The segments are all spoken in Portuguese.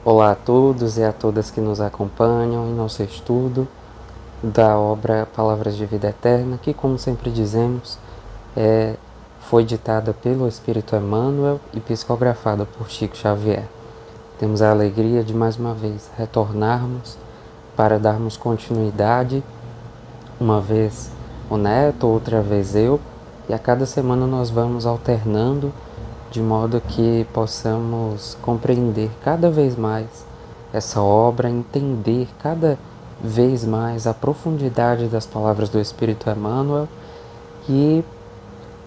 Olá a todos e a todas que nos acompanham em nosso estudo da obra Palavras de Vida Eterna, que, como sempre dizemos, foi ditada pelo Espírito Emmanuel e psicografada por Chico Xavier. Temos a alegria de mais uma vez retornarmos para darmos continuidade, uma vez o Neto, outra vez eu, e a cada semana nós vamos alternando de modo que possamos compreender cada vez mais essa obra, entender cada vez mais a profundidade das palavras do Espírito Emmanuel e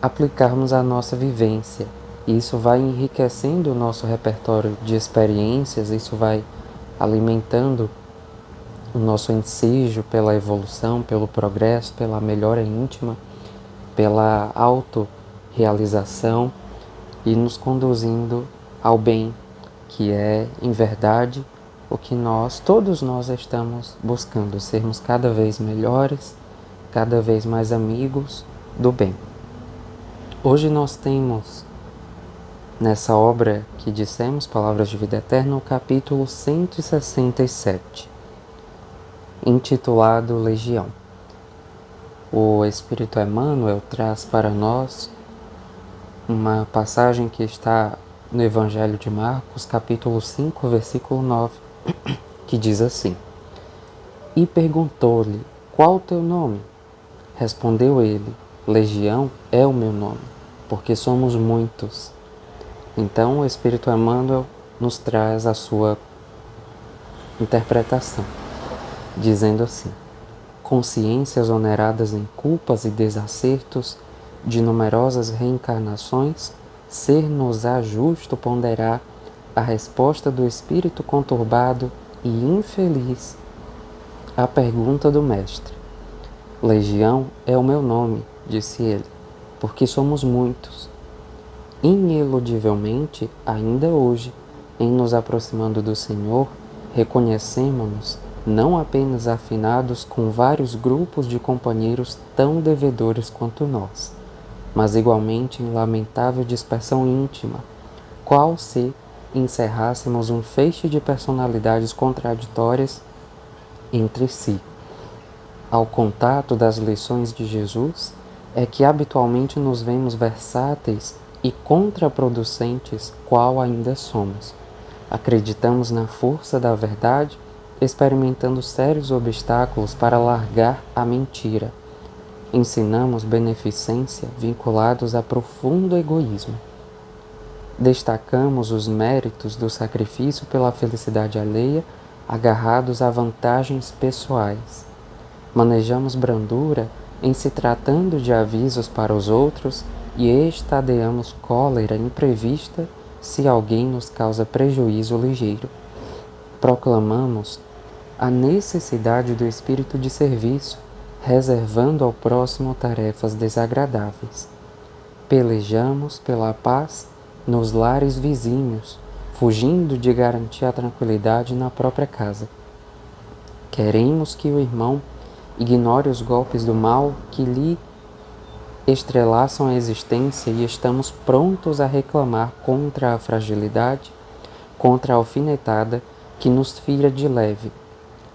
aplicarmos a nossa vivência. Isso vai enriquecendo o nosso repertório de experiências, isso vai alimentando o nosso ensejo pela evolução, pelo progresso, pela melhora íntima, pela autorrealização e nos conduzindo ao bem, que é, em verdade, o que todos nós estamos buscando, sermos cada vez melhores, cada vez mais amigos do bem. Hoje nós temos, nessa obra que dissemos, Palavras de Vida Eterna, o capítulo 167, intitulado Legião. O Espírito Emmanuel traz para nós uma passagem que está no Evangelho de Marcos, capítulo 5, versículo 9, que diz assim: E perguntou-lhe, qual o teu nome? Respondeu ele, Legião é o meu nome, porque somos muitos. Então o Espírito Emmanuel nos traz a sua interpretação, dizendo assim: consciências oneradas em culpas e desacertos de numerosas reencarnações, ser-nos-á justo ponderar a resposta do espírito conturbado e infeliz à pergunta do mestre. Legião é o meu nome, disse ele, porque somos muitos. Ineludivelmente, ainda hoje, em nos aproximando do Senhor, reconhecemo-nos não apenas afinados com vários grupos de companheiros tão devedores quanto nós, mas igualmente em lamentável dispersão íntima, qual se encerrássemos um feixe de personalidades contraditórias entre si. Ao contato das lições de Jesus, é que habitualmente nos vemos versáteis e contraproducentes, qual ainda somos. Acreditamos na força da verdade, experimentando sérios obstáculos para largar a mentira. Ensinamos beneficência vinculados a profundo egoísmo. Destacamos os méritos do sacrifício pela felicidade alheia, agarrados a vantagens pessoais. Manejamos brandura em se tratando de avisos para os outros e estadeamos cólera imprevista se alguém nos causa prejuízo ligeiro. Proclamamos a necessidade do espírito de serviço, reservando ao próximo tarefas desagradáveis. Pelejamos pela paz nos lares vizinhos, fugindo de garantir a tranquilidade na própria casa. Queremos que o irmão ignore os golpes do mal que lhe estrelaçam a existência e estamos prontos a reclamar contra a fragilidade, contra a alfinetada que nos fira de leve.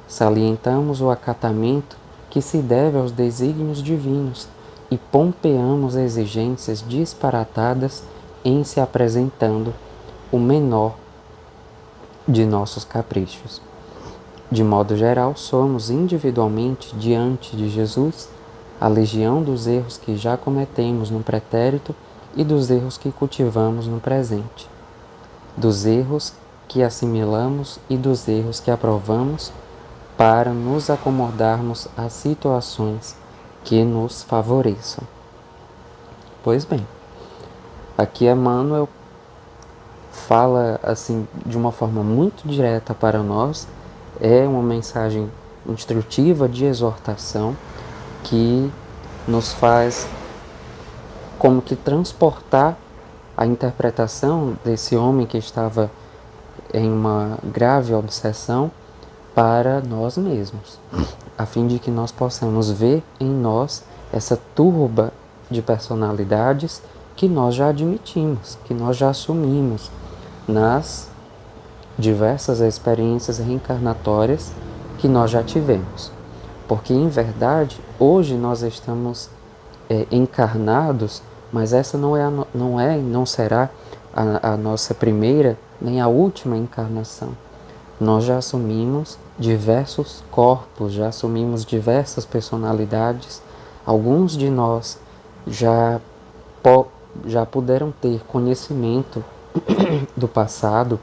Salientamos o acatamento que se deve aos desígnios divinos e pompeamos exigências disparatadas em se apresentando o menor de nossos caprichos. De modo geral, somos individualmente diante de Jesus a legião dos erros que já cometemos no pretérito e dos erros que cultivamos no presente, dos erros que assimilamos e dos erros que aprovamos para nos acomodarmos a situações que nos favoreçam. Pois bem, aqui Emmanuel fala assim de uma forma muito direta para nós, é uma mensagem instrutiva de exortação que nos faz como que transportar a interpretação desse homem que estava em uma grave obsessão para nós mesmos, a fim de que nós possamos ver em nós essa turba de personalidades que nós já admitimos, que nós já assumimos nas diversas experiências reencarnatórias que nós já tivemos. Porque, em verdade, hoje nós estamos encarnados, mas essa não será a nossa primeira nem a última encarnação. Nós já assumimos diversos corpos, já assumimos diversas personalidades. Alguns de nós já puderam ter conhecimento do passado,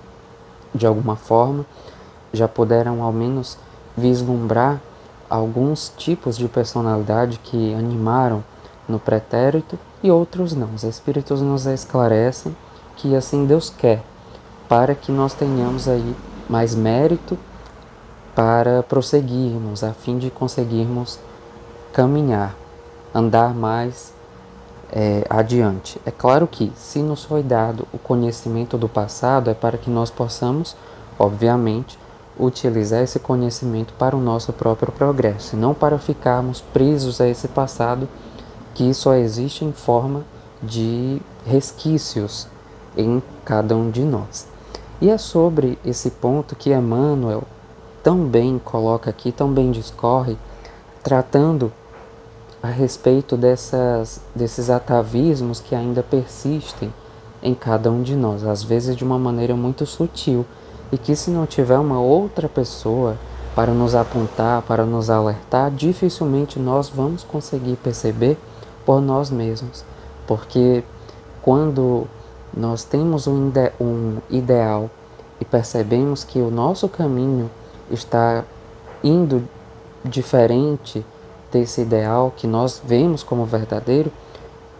de alguma forma, já puderam ao menos vislumbrar alguns tipos de personalidade que animaram no pretérito e outros não. Os Espíritos nos esclarecem que assim Deus quer, para que nós tenhamos aí mais mérito para prosseguirmos, a fim de conseguirmos caminhar, andar mais adiante. É claro que, se nos foi dado o conhecimento do passado, é para que nós possamos, obviamente, utilizar esse conhecimento para o nosso próprio progresso, e não para ficarmos presos a esse passado que só existe em forma de resquícios em cada um de nós. E é sobre esse ponto que Emmanuel também coloca aqui, também discorre, tratando a respeito desses atavismos que ainda persistem em cada um de nós, às vezes de uma maneira muito sutil, e que, se não tiver uma outra pessoa para nos apontar, para nos alertar, dificilmente nós vamos conseguir perceber por nós mesmos. Porque quando nós temos um ideal e percebemos que o nosso caminho está indo diferente desse ideal que nós vemos como verdadeiro,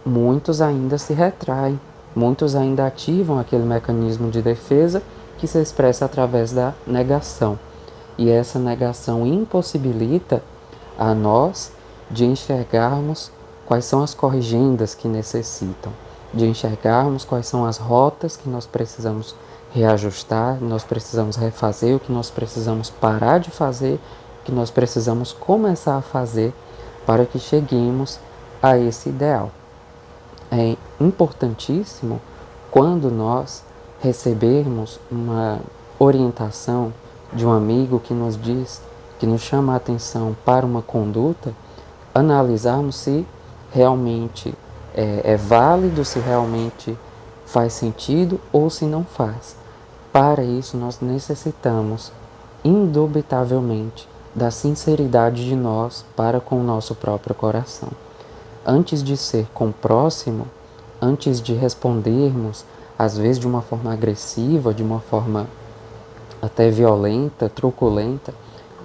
muitos ainda se retraem, muitos ainda ativam aquele mecanismo de defesa que se expressa através da negação. E essa negação impossibilita a nós de enxergarmos quais são as corrigendas que necessitam, de enxergarmos quais são as rotas que nós precisamos reajustar, nós precisamos refazer, o que nós precisamos parar de fazer, o que nós precisamos começar a fazer para que cheguemos a esse ideal. É importantíssimo, quando nós recebermos uma orientação de um amigo que nos diz, que nos chama a atenção para uma conduta, analisarmos se realmente é válido, se realmente faz sentido ou se não faz. Para isso, nós necessitamos, indubitavelmente, da sinceridade de nós para com o nosso próprio coração. Antes de ser com o próximo, antes de respondermos, às vezes de uma forma agressiva, de uma forma até violenta, truculenta,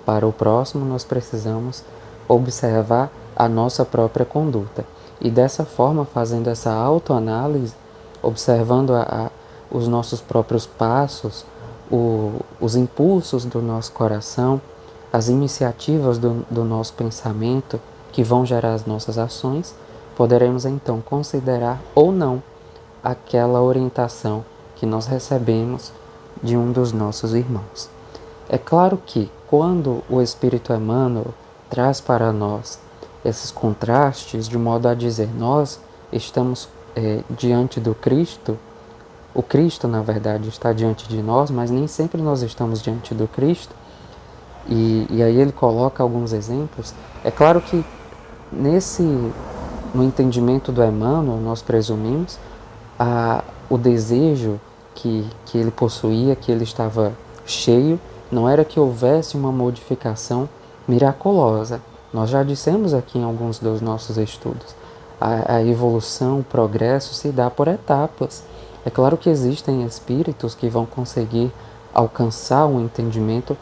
para o próximo, nós precisamos observar a nossa própria conduta. E dessa forma, fazendo essa autoanálise, observando os nossos próprios passos, os impulsos do nosso coração, as iniciativas do nosso pensamento que vão gerar as nossas ações, poderemos então considerar ou não aquela orientação que nós recebemos de um dos nossos irmãos. É claro que, quando o Espírito Emmanuel traz para nós esses contrastes, de modo a dizer, nós estamos diante do Cristo, o Cristo, na verdade, está diante de nós, mas nem sempre nós estamos diante do Cristo. E aí ele coloca alguns exemplos. É claro que no entendimento do Emmanuel, nós presumimos o desejo que ele possuía, que ele estava cheio, não era que houvesse uma modificação miraculosa. Nós já dissemos aqui em alguns dos nossos estudos, a evolução, o progresso se dá por etapas. É claro que existem espíritos que vão conseguir alcançar um entendimento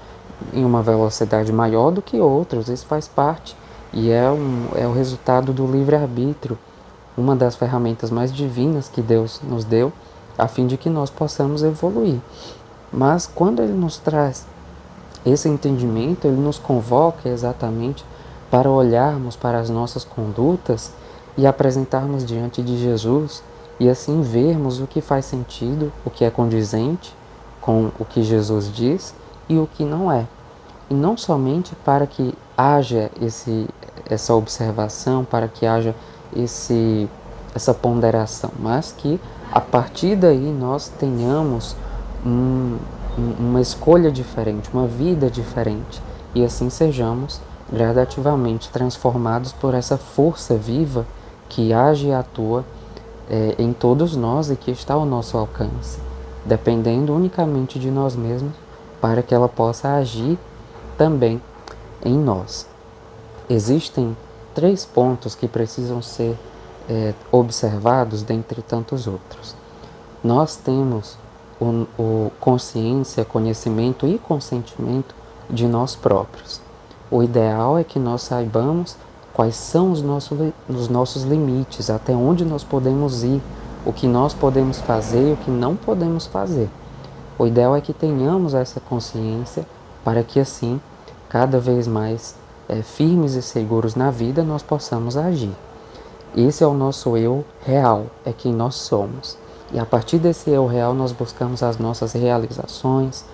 em uma velocidade maior do que outros, isso faz parte, e é o resultado do livre-arbítrio, uma das ferramentas mais divinas que Deus nos deu, a fim de que nós possamos evoluir. Mas quando Ele nos traz esse entendimento, Ele nos convoca exatamente para olharmos para as nossas condutas e apresentarmos diante de Jesus, e assim vermos o que faz sentido, o que é condizente com o que Jesus diz e o que não é. E não somente para que haja essa observação, para que haja essa ponderação, mas que a partir daí nós tenhamos uma escolha diferente, uma vida diferente, e assim sejamos gradativamente transformados por essa força viva que age e atua em todos nós e que está ao nosso alcance, dependendo unicamente de nós mesmos para que ela possa agir também em nós. Existem 3 pontos que precisam ser observados dentre tantos outros. Nós temos o consciência, conhecimento e consentimento de nós próprios. O ideal é que nós saibamos quais são os nossos limites, até onde nós podemos ir, o que nós podemos fazer e o que não podemos fazer. O ideal é que tenhamos essa consciência para que assim, cada vez mais firmes e seguros na vida, nós possamos agir. Esse é o nosso eu real, é quem nós somos. E a partir desse eu real nós buscamos as nossas realizações,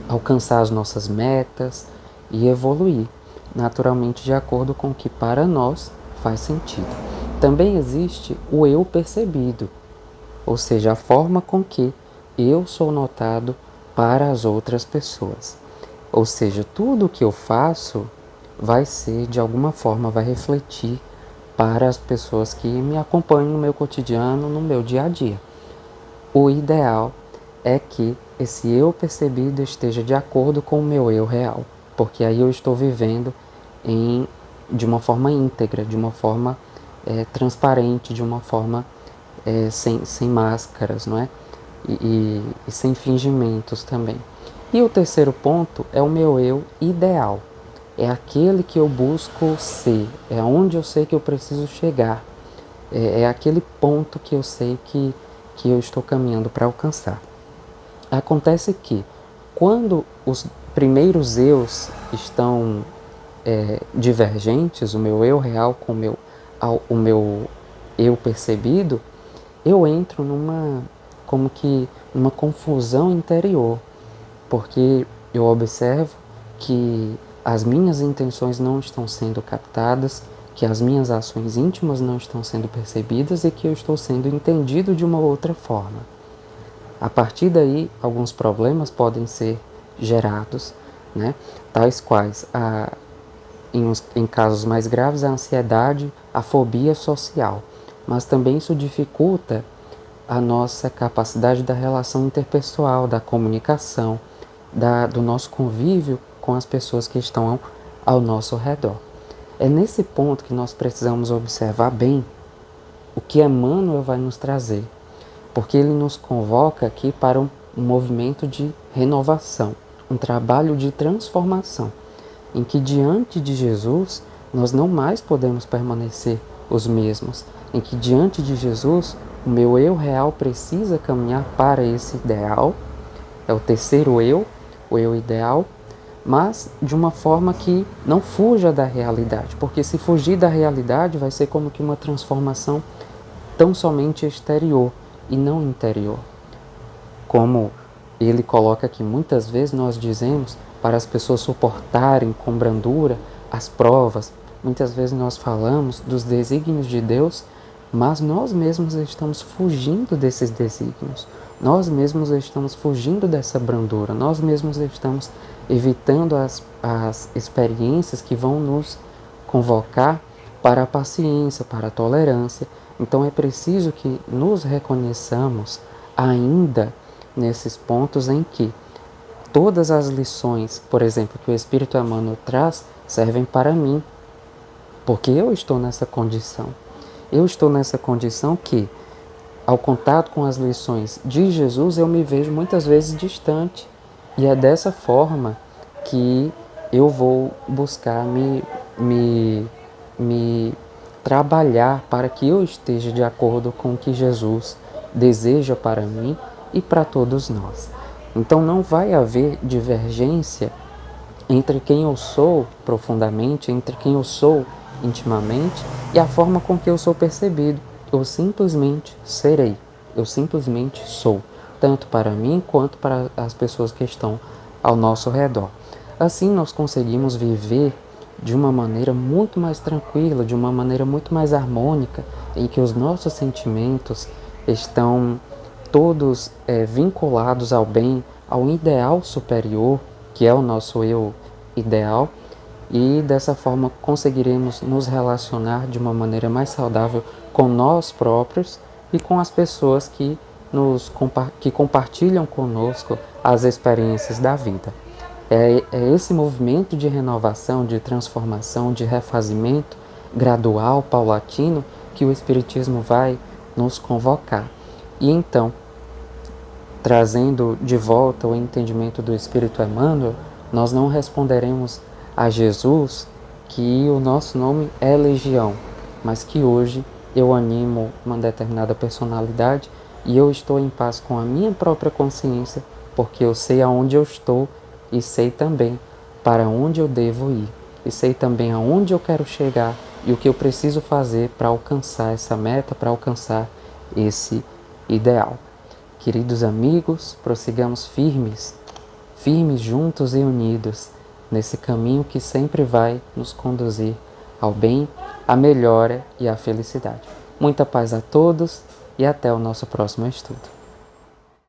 alcançar as nossas metas e evoluir, naturalmente de acordo com o que para nós faz sentido. Também existe o eu percebido, ou seja, a forma com que eu sou notado para as outras pessoas. Ou seja, tudo o que eu faço vai ser, de alguma forma, vai refletir para as pessoas que me acompanham no meu cotidiano, no meu dia a dia. O ideal é que esse eu percebido esteja de acordo com o meu eu real, porque aí eu estou vivendo de uma forma íntegra, de uma forma transparente, de uma forma sem máscaras, não é? E sem fingimentos também. E o terceiro ponto é o meu eu ideal. É aquele que eu busco ser, é onde eu sei que eu preciso chegar, é aquele ponto que eu sei que eu estou caminhando para alcançar. Acontece que, quando os primeiros eus estão divergentes, o meu eu real com o meu eu percebido, eu entro numa confusão interior, porque eu observo que as minhas intenções não estão sendo captadas, que as minhas ações íntimas não estão sendo percebidas e que eu estou sendo entendido de uma outra forma. A partir daí, alguns problemas podem ser gerados, né? Tais quais, em casos mais graves, a ansiedade, a fobia social. Mas também isso dificulta a nossa capacidade da relação interpessoal, da comunicação, do nosso convívio com as pessoas que estão ao nosso redor. É nesse ponto que nós precisamos observar bem o que Emmanuel vai nos trazer, porque ele nos convoca aqui para um movimento de renovação, um trabalho de transformação, em que diante de Jesus nós não mais podemos permanecer os mesmos, em que diante de Jesus o meu eu real precisa caminhar para esse ideal, é o terceiro eu, o eu ideal, mas de uma forma que não fuja da realidade, porque se fugir da realidade vai ser como que uma transformação tão somente exterior e não interior. Como ele coloca aqui, muitas vezes nós dizemos para as pessoas suportarem com brandura as provas, muitas vezes nós falamos dos desígnios de Deus, mas nós mesmos estamos fugindo desses desígnios, nós mesmos estamos fugindo dessa brandura, nós mesmos estamos evitando as experiências que vão nos convocar para a paciência, para a tolerância. Então é preciso que nos reconheçamos ainda nesses pontos em que todas as lições, por exemplo, que o Espírito Emmanuel traz, servem para mim, porque eu estou nessa condição. Eu estou nessa condição que, ao contato com as lições de Jesus, eu me vejo muitas vezes distante. E é dessa forma que eu vou buscar me trabalhar para que eu esteja de acordo com o que Jesus deseja para mim e para todos nós. Então não vai haver divergência entre quem eu sou profundamente, entre quem eu sou intimamente e a forma com que eu sou percebido. Eu simplesmente serei, eu simplesmente sou, tanto para mim quanto para as pessoas que estão ao nosso redor. Assim nós conseguimos viver de uma maneira muito mais tranquila, de uma maneira muito mais harmônica, em que os nossos sentimentos estão todos vinculados ao bem, ao ideal superior, que é o nosso eu ideal, e dessa forma conseguiremos nos relacionar de uma maneira mais saudável com nós próprios e com as pessoas que compartilham conosco as experiências da vida. É esse movimento de renovação, de transformação, de refazimento gradual, paulatino, que o Espiritismo vai nos convocar. E então, trazendo de volta o entendimento do Espírito Emmanuel, nós não responderemos a Jesus que o nosso nome é Legião, mas que hoje eu animo uma determinada personalidade e eu estou em paz com a minha própria consciência, porque eu sei aonde eu estou e sei também para onde eu devo ir, e sei também aonde eu quero chegar e o que eu preciso fazer para alcançar essa meta, para alcançar esse ideal. Queridos amigos, prossigamos firmes juntos e unidos, nesse caminho que sempre vai nos conduzir ao bem, à melhora e à felicidade. Muita paz a todos e até o nosso próximo estudo.